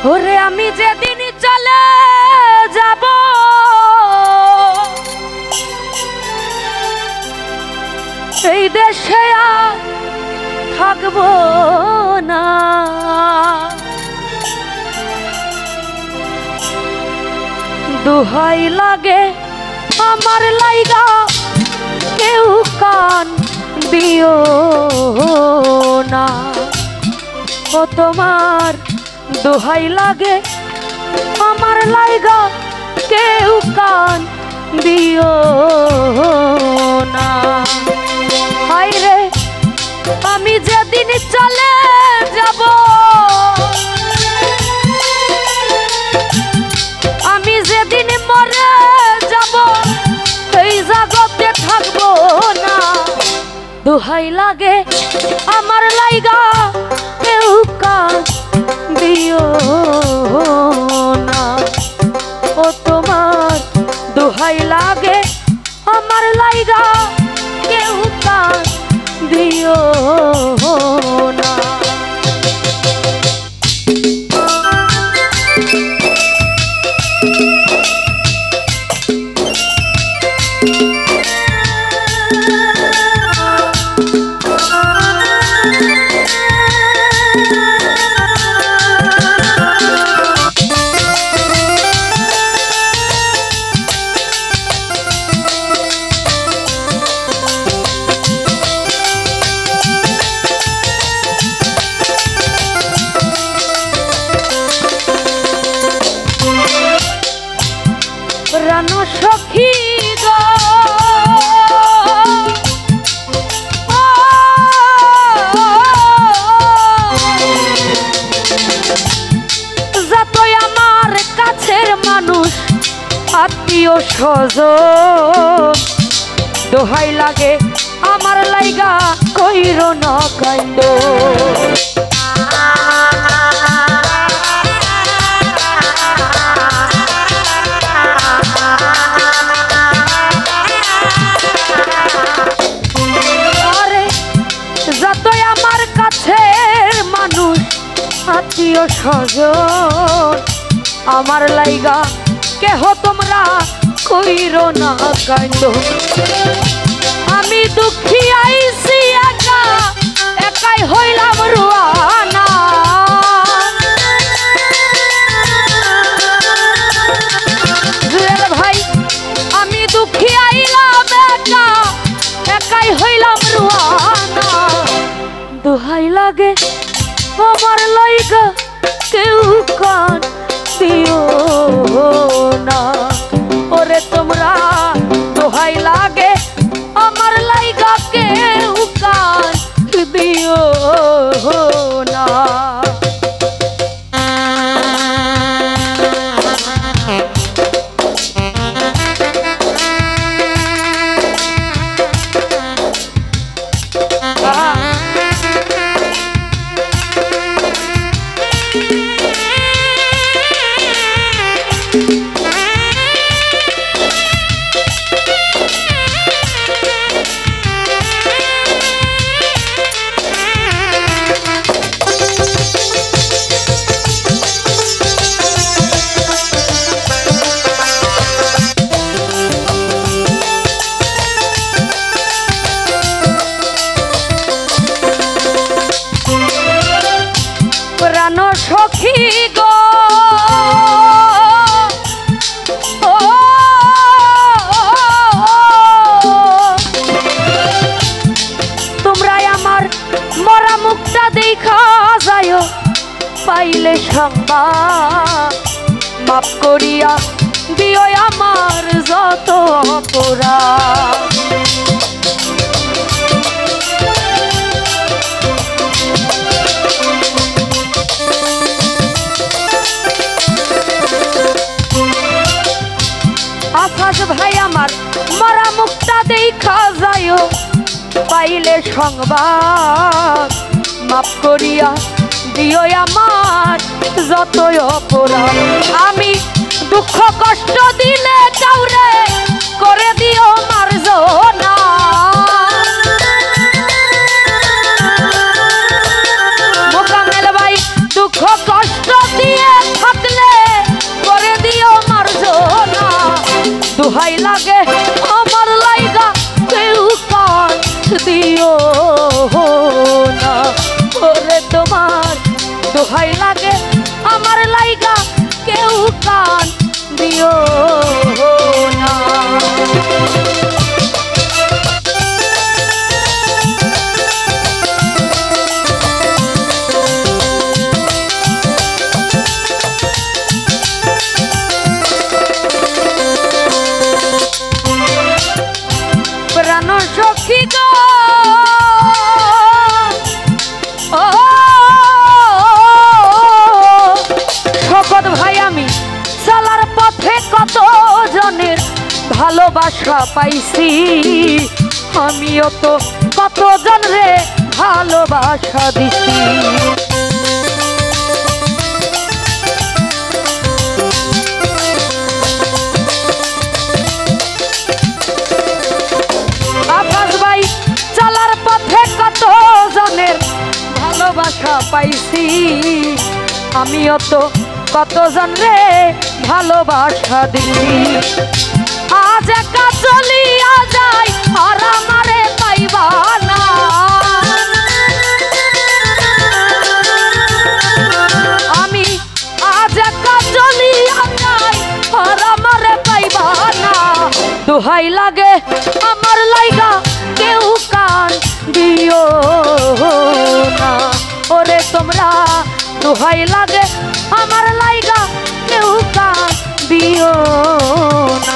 ওরে আমি যেদিন চলে যাব এই দেশে আর থাকবো না, দুহাই লাগে আমার লাইগা কেউ কান দিও না। ও তোমার দোহাই লাগে আমার লাইগা কেউ কান দিও না। হায় রে আমি যেদিন চলে যাব, আমি যেদিন মরে যাব এই জগতে থাকবো না, দোহাই লাগে আমার লাইগা কেউ কান দিও না। ও তোমার দোহাই লাগে আমার লাইগা কেউ কান দিও না। রানো সখী গো যতই আমার কাছের মানুষ আত্মীয় স্বজন, দোহাই লাগে আমার লাইগা কইরো না কাইন্দ। যতই আমার কাছের মানুষ আত্মীয় স্বজন আমার লাইগা কেহ তোমরা কইরো না কাইন্দ। আমি দুঃখী আইছি একা একাই হইলাম রুয়ানা, জুয়েল ভাই আমি দুঃখী আইলাম একা একাই হইলাম রুয়ানা, দোহাই লাগে আমার লাইগা কেউ কান দিও না। ওরে তোমরা দোহাই লাগে আমার লাইগা কেউ কান দিও না। রানো সখী গো তোমরাই আমার মরা মুখটা দেখা যায়, পাইলে সংবাদ মাফ করিয়া দিও আমার যত অপরাধ। আফাজ ভাই আমার মরা মুখটা দেখা যায়, পাইলে সংবাদ মাফ করিয়া দিও আমার যত অপরাধ। আমি দুঃখ কষ্ট দিলে কাউরে করে দিও মার্জনা, মোকামেল ভাই দুঃখ কষ্ট দিয়ে লাগে আমার লাইগা কেউ কান দিও না। প্রাণ সখী গো শকত ভাই আমি চলার পথে কত জনের ভালোবাসা পাইছি, আমিও তো কত জন রে ভালোবাসা দিছি। আকাশ ভাই চলার পথে কত জনের ভালোবাসা পাইছি, আমিও তো কতজন রে ভালোবাসা দিছি। আজ একা চলিয়া যাই আর আমারে পাইবা না, আমি আজ একা চলিয়া যাই আর আমারে পাইবা না। দোহাই লাগে আমার লাইগা কেউ কান দিও না, ওরে তোমরা দোহাই লাগে আমার লাইগা কেউ কান দিও না।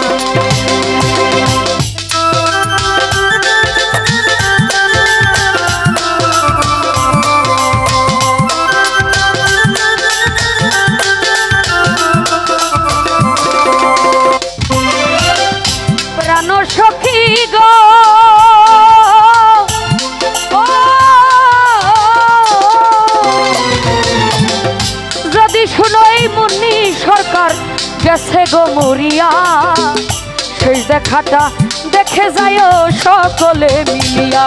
প্রাণ সখী গো যদি শুনো এই মুন্নি সরকার গেছে গো মরিয়া, শেষ দেখাটা দেখে যাইও সকলে মিলিয়া।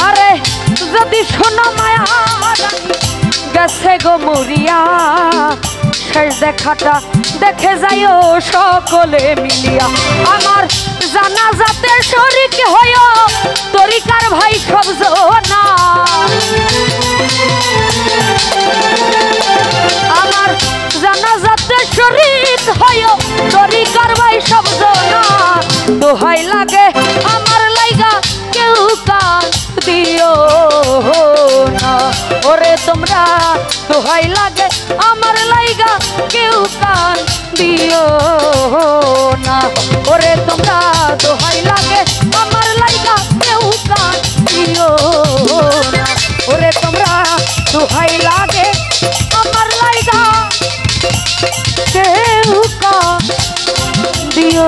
আরে যদি শোনো মায়া গেছে গো মরিয়া, শেষ দেখাটা দেখে যাইও সকলে মিলিয়া। আমার জানাজাতে শরীক হইও তরিকার ভাই সব জনা, আমার জানাজাতে শরীক হইও তরিকার ভাই সব জনা। দোহাই লাগে আমার লাইগা কেউ কান দিও না, ওরে তোমরা দোহাই লাগে আমার লাইগা কেউ কান দিও না, ওরে তোমরা দোহাই লাগে আমার লাইগা কেউ কান দিও না, ওরে তোমরা দোহাই লাগে আমার লাইগা কেউ কান দিও